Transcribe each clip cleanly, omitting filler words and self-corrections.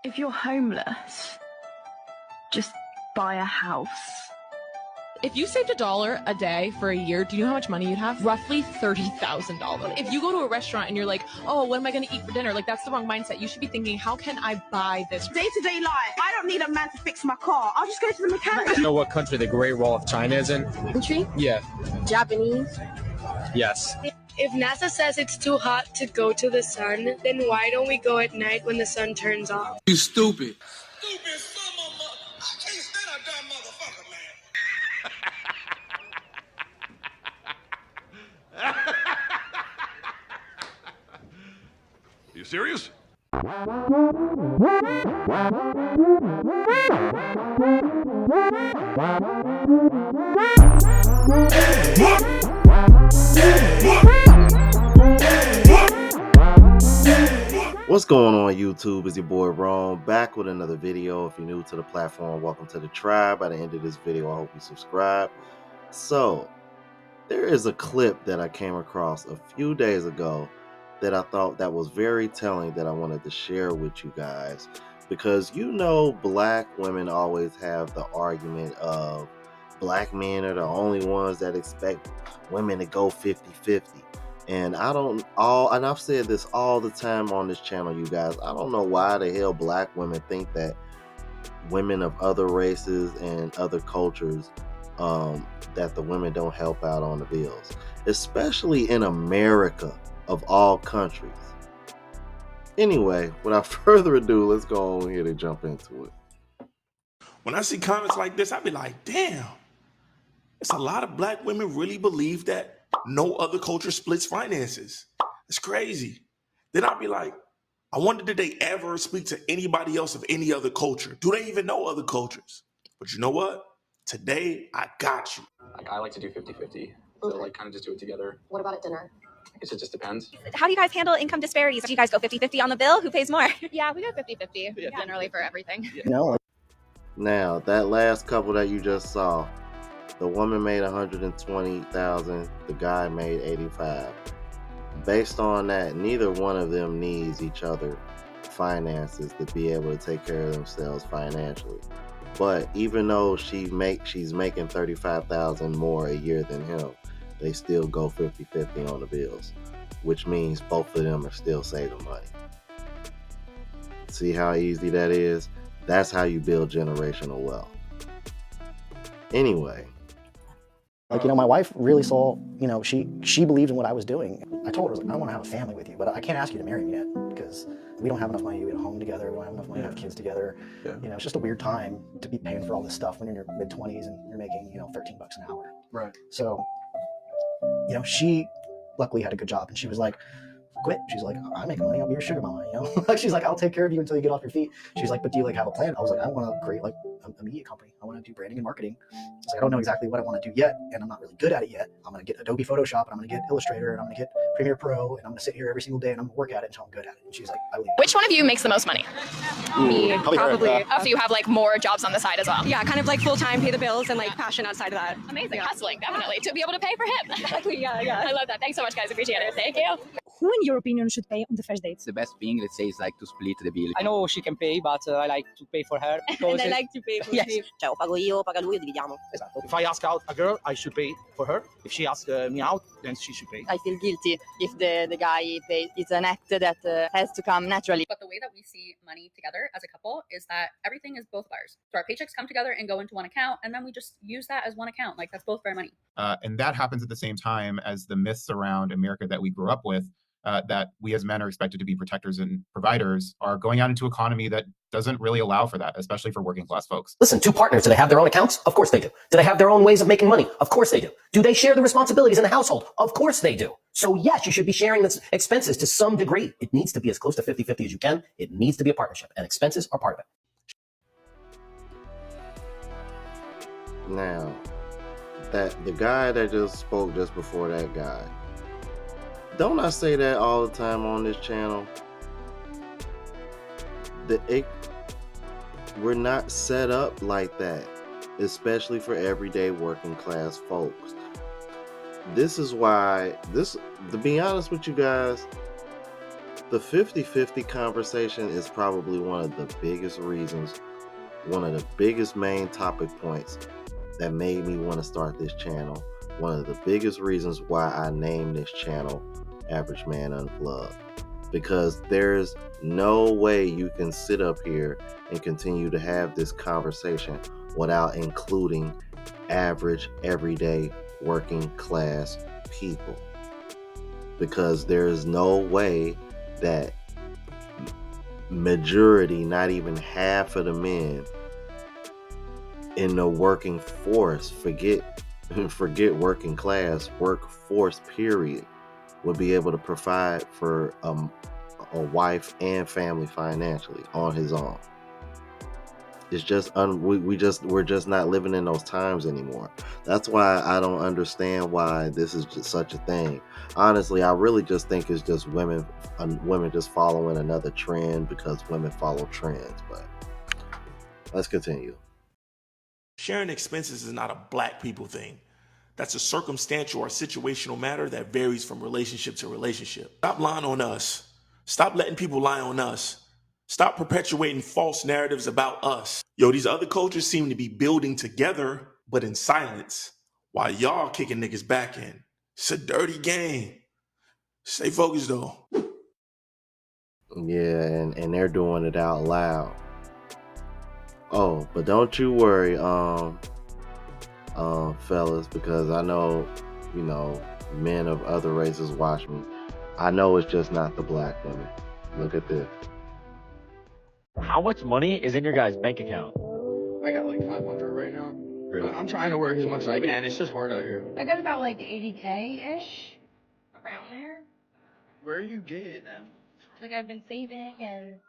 If you're homeless, just buy a house. If you saved $1 a day for a year, do you know how much money you'd have? Roughly $30,000. If you go to a restaurant and you're like, oh, what am I going to eat for dinner? Like, that's the wrong mindset. You should be thinking, how can I buy this? Day-to-day life, I don't need a man to fix my car. I'll just go to the mechanic. Do you know what country the Great Wall of China is in? Country? Yeah. Japanese. Yes. If NASA says it's too hot to go to the sun, then why don't we go at night when the sun turns off? You stupid. Stupid son of a... I can't stand a dumb motherfucker, man. You serious? What's going on YouTube? It's your boy Ron back with another video. If you're new to the platform, welcome to the tribe. By the end of this video, I hope you subscribe. So there is a clip that I came across a few days ago that I thought that was very telling, that I wanted to share with you guys, because you know black women always have the argument of black men are the only ones that expect women to go 50-50. And I've said this all the time on this channel, you guys. I don't know why the hell black women think that women of other races and other cultures, that the women don't help out on the bills, especially in America of all countries. Anyway, without further ado, let's go on here and jump into it. When I see comments like this, I be like, damn, it's a lot of black women really believe that no other culture splits finances. It's crazy. Then I'd be like, I wonder, did they ever speak to anybody else of any other culture? Do they even know other cultures? But you know what? Today, I got you. Like, I like to do 50-50. So like kind of just do it together. What about at dinner? I guess it just depends. How do you guys handle income disparities? Do you guys go 50-50 on the bill? Who pays more? Yeah, we go 50-50 generally for everything. No. Now, that last couple that you just saw, the woman made $120,000, the guy made $85,000. Based on that, neither one of them needs each other finances to be able to take care of themselves financially. But even though she's making $35,000 more a year than him, they still go 50-50 on the bills, which means both of them are still saving money. See how easy that is? That's how you build generational wealth. Anyway. Like, you know, my wife really saw, you know, she believed in what I was doing. I told her, I was like, I want to have a family with you, but I can't ask you to marry me yet because we don't have enough money to get a home together. We don't have enough money to have kids together. Yeah. You know, it's just a weird time to be paying for all this stuff when you're in your mid-20s and you're making, you know, $13 an hour. Right. So, you know, she luckily had a good job and she was like, quit. She's like, I make money, I'll be your sugar mama, you know? She's like, I'll take care of you until you get off your feet. She's like, but do you like have a plan? I was like, I want to create like a media company. I want to do branding and marketing. It's like, I don't know exactly what I want to do yet, and I'm not really good at it yet. I'm going to get Adobe Photoshop, and I'm going to get Illustrator, and I'm going to get Premiere Pro, and I'm going to sit here every single day, and I'm going to work at it until I'm good at it. And she's like, I believe it. Which one of you makes the most money? Me, probably. Oh, so you have like more jobs on the side as well? Yeah, kind of like full-time, pay the bills, and like passion outside of that. Amazing. Hustling, definitely, to be able to pay for him. Exactly, yeah. I love that. Thanks so much, guys. Appreciate it. Thank you. Who, in your opinion, should pay on the first date? The best thing, let's say, is like to split the bill. I know she can pay, but I like to pay for her. And I like to pay for him. Cioè, o pago io, o paga lui, o dividiamo. Esatto. If I ask out a girl, I should pay for her. If she asks me out, then she should pay. I feel guilty if the guy pays. It's an act that has to come naturally. But the way that we see money together as a couple is that everything is both of ours. So our paychecks come together and go into one account, and then we just use that as one account. Like, that's both of our money. And that happens at the same time as the myths around America that we grew up with, that we as men are expected to be protectors and providers, are going out into an economy that doesn't really allow for that, especially for working class folks. Listen, two partners, do they have their own accounts? Of course they do. Do they have their own ways of making money? Of course they do. Do they share the responsibilities in the household? Of course they do. So yes, you should be sharing the expenses to some degree. It needs to be as close to 50-50 as you can. It needs to be a partnership, and expenses are part of it. Now, that the guy that just spoke just before that guy, don't I say that all the time on this channel? We're not set up like that, especially for everyday working class folks. This is why, to be honest with you guys, The 50-50 conversation is probably one of the biggest reasons, one of the biggest main topic points that made me want to start this channel. One of the biggest reasons why I named this channel Average Man Unplugged. Because there's no way you can sit up here and continue to have this conversation without including average, everyday, working class people. Because there's no way that majority, not even half of the men in the working force, forget working class, workforce period, would be able to provide for a wife and family financially on his own. It's just we're just not living in those times anymore. That's why I don't understand why this is just such a thing. Honestly, I really just think it's just women just following another trend because women follow trends. But let's continue. Sharing expenses is not a black people thing. That's a circumstantial or situational matter that varies from relationship to relationship. Stop lying on us. Stop letting people lie on us. Stop perpetuating false narratives about us. Yo, these other cultures seem to be building together, but in silence, while y'all kicking niggas back in. It's a dirty game. Stay focused though. Yeah, and they're doing it out loud. Oh, but don't you worry, fellas, because I know, men of other races watch me. I know it's just not the black women. Look at this. How much money is in your guys' bank account? I got like 500 right now. Really? I'm trying to work as much as I can. It's just hard out here. I got about like 80K-ish, around there. Where are you getting them? Like I've been saving and,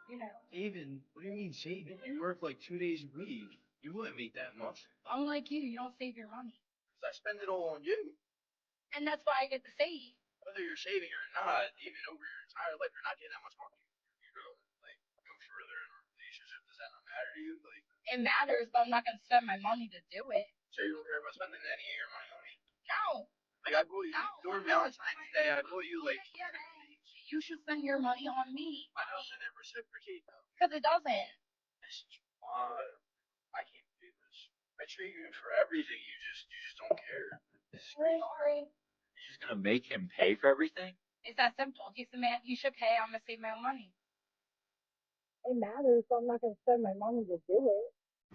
Saving? What do you mean saving? You work like 2 days a week. You wouldn't make that much. unlike you don't save your money. I spend it all on you. And that's why I get to save. Whether you're saving or not, even over your entire life, you're not getting that much money. You go, go further in a relationship. Does that not matter to you? It matters, but I'm not going to spend my money to do it. So you don't care about spending any of your money on me? No. I bought you, during Valentine's Day, I bought you You should spend your money on me. Why doesn't it reciprocate though? Because it doesn't. This is why I can't do this. I treat you for everything. You just don't care. Sorry. You're just gonna make him pay for everything? It's that simple. He's the man. He should pay. I'm going to save my own money. It matters, but I'm not going to spend my money to do it.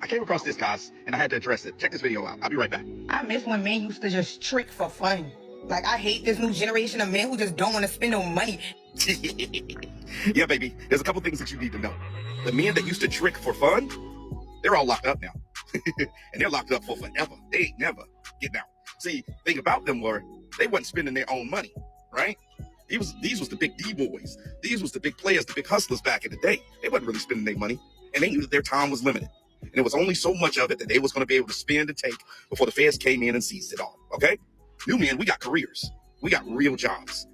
I came across this, guys, and I had to address it. Check this video out. I'll be right back. I miss when men used to just trick for fun. Like, I hate this new generation of men who just don't want to spend no money. Yeah, baby. There's a couple things that you need to know. The men that used to trick for fun, they're all locked up now. And they're locked up for forever. They ain't never getting out. See, the thing about them were, they wasn't spending their own money, right? These was the big D boys. These was the big players, the big hustlers back in the day. They wasn't really spending their money, and they knew that their time was limited. And there was only so much of it that they was going to be able to spend and take before the feds came in and seized it all, okay? New men, we got careers. We got real jobs.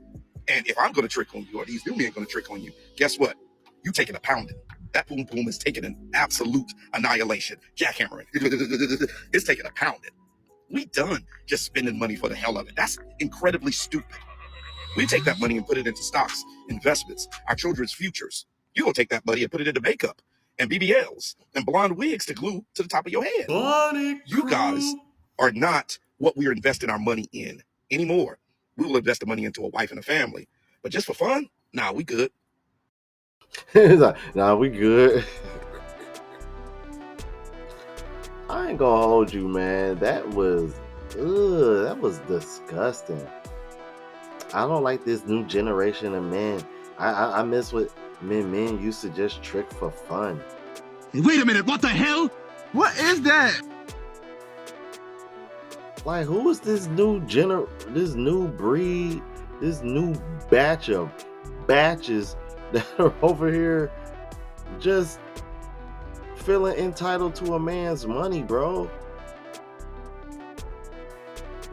And if I'm going to trick on you, or these new men going to trick on you, guess what? You taking a pounding. That boom boom is taking an absolute annihilation. Jackhammering. It's taking a pounding. We done just spending money for the hell of it. That's incredibly stupid. We take that money and put it into stocks, investments, our children's futures. You're going to take that money and put it into makeup and BBLs and blonde wigs to glue to the top of your head. You guys are not what we're investing our money in anymore. We will invest the money into a wife and a family. But just for fun? Nah, we good. Nah, we good. I ain't gonna hold you, man. That was disgusting. I don't like this new generation of men. I miss what men used to just trick for fun. Wait a minute, what the hell? What is that? Like, who is this new breed, this new batch of batches that are over here just feeling entitled to a man's money, bro?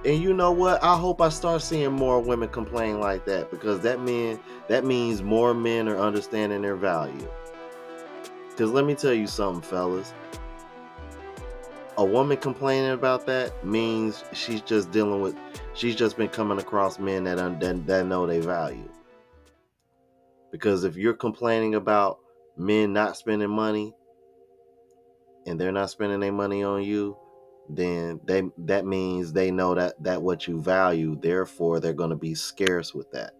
And you know what? I hope I start seeing more women complain like that, because that means more men are understanding their value. Because let me tell you something, fellas. A woman complaining about that means she's just been coming across men that know they value. Because if you're complaining about men not spending money and they're not spending their money on you, then that means they know that what you value, therefore they're going to be scarce with that.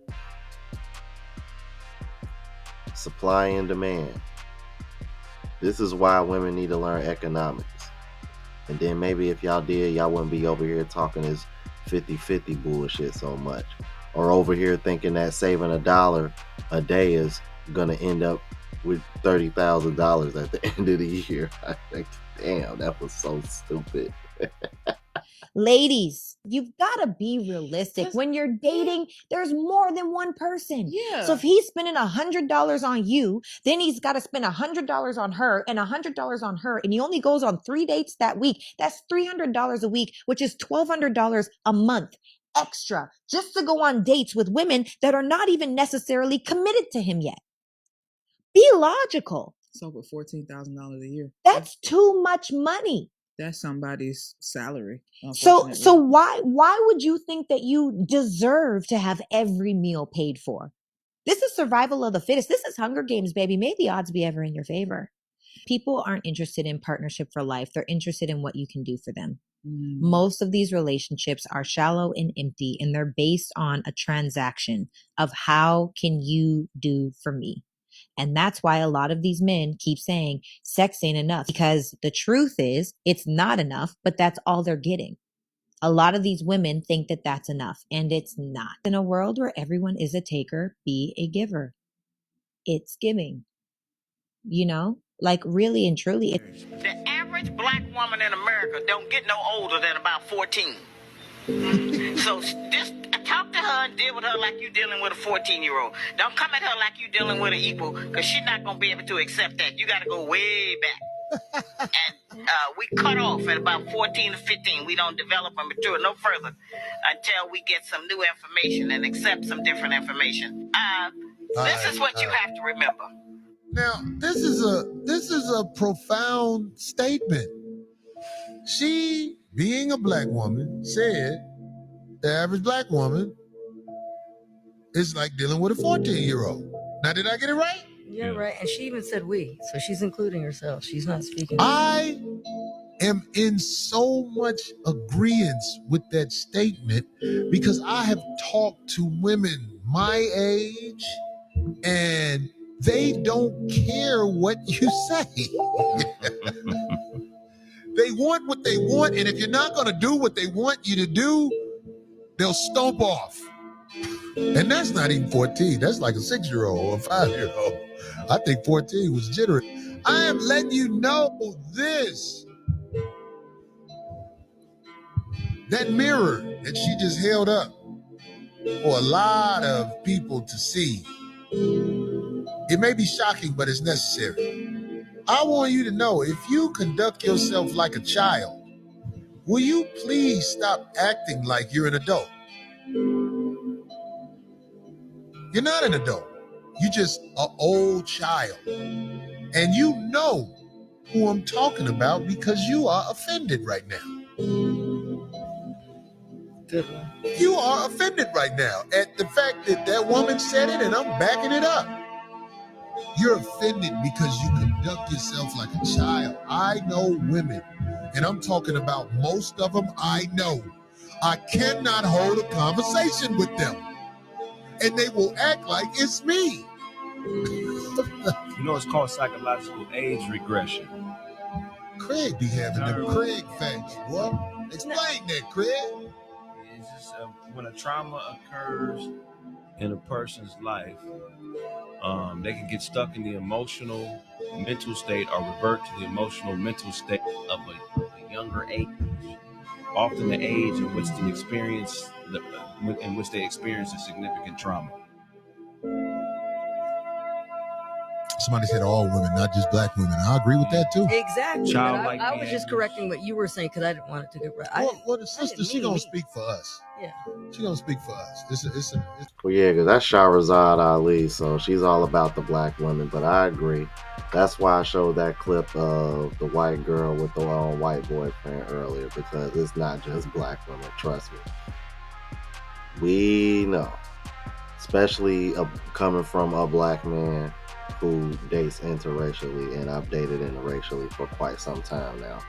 Supply and demand. This is why women need to learn economics. And then maybe if y'all did, y'all wouldn't be over here talking this 50-50 bullshit so much. Or over here thinking that saving $1 a day is going to end up with $30,000 at the end of the year. I think, damn, that was so stupid. Ladies, you've got to be realistic. When you're dating, there's more than one person. Yeah. So if he's spending $100 on you, then he's got to spend $100 on her and $100 on her, and he only goes on 3 dates that week. That's $300 a week, which is $1,200 a month extra just to go on dates with women that are not even necessarily committed to him yet. Be logical. It's over $14,000 a year. That's too much money. That's somebody's salary. So why would you think that you deserve to have every meal paid for? This is survival of the fittest. This is Hunger Games, baby. May the odds be ever in your favor. People aren't interested in partnership for life. They're interested in what you can do for them. Most of these relationships are shallow and empty, and they're based on a transaction of how can you do for me? And that's why a lot of these men keep saying sex ain't enough, because the truth is it's not enough, but that's all they're getting. A lot of these women think that that's enough, and it's not. In a world where everyone is a taker, be a giver. It's giving, like really and truly. The average black woman in America don't get no older than about 14. So just talk to her and deal with her like you dealing with a 14-year-old. Don't come at her like you dealing with an equal, because she's not going to be able to accept that. You got to go way back. And we cut off at about 14 to 15. We don't develop and mature no further until we get some new information and accept some different information. This is what you have to remember. Now, this is a profound statement. She, being a black woman, said the average black woman is like dealing with a 14-year-old. Now, did I get it right? Yeah, right. And she even said we, so she's including herself. She's not speaking. I am in so much agreement with that statement because I have talked to women my age and they don't care what you say. They want what they want, and if you're not going to do what they want you to do, they'll stomp off. And that's not even 14. That's like a 6-year-old or a 5-year-old. I think 14 was generous. I am letting you know this. That mirror that she just held up for a lot of people to see, it may be shocking, but it's necessary. I want you to know, if you conduct yourself like a child, will you please stop acting like you're an adult? You're not an adult. You're just an old child. And you know who I'm talking about because you are offended right now. Good one. You are offended right now at the fact that that woman said it, and I'm backing it up. You're offended because you conduct yourself like a child. I know women, and I'm talking about most of them I know. I cannot hold a conversation with them, and they will act like it's me. You know, it's called psychological age regression. Craig be having them Craig facts. What? Explain that, Craig. It's just when a trauma occurs in a person's life, they can get stuck in the emotional, mental state or revert to the emotional, mental state of a younger age. Often the age in which they experience a significant trauma. Somebody said all women, not just black women. I agree with that too. Exactly. I was just correcting what you were saying because I didn't want it to get right. Well, the sister, she gonna speak for us. Yeah. She gonna speak for us. Well, yeah, because that's Shahrazad Ali, so she's all about the black women. But I agree. That's why I showed that clip of the white girl with the white boyfriend earlier, because it's not just black women. Trust me. We know. especially coming from a black man who dates interracially, and I've dated interracially for quite some time now.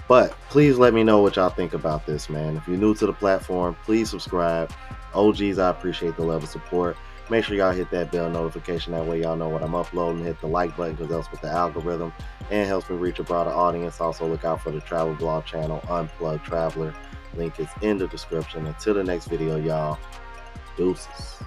But please let me know what y'all think about this, man. If you're new to the platform, please subscribe. OGs, I appreciate the level of support. Make sure y'all hit that bell notification. That way y'all know what I'm uploading. Hit the like button because that's with the algorithm and helps me reach a broader audience. Also, look out for the travel blog channel, Unplugged Traveler. Link is in the description. Until the next video, y'all. Deuces.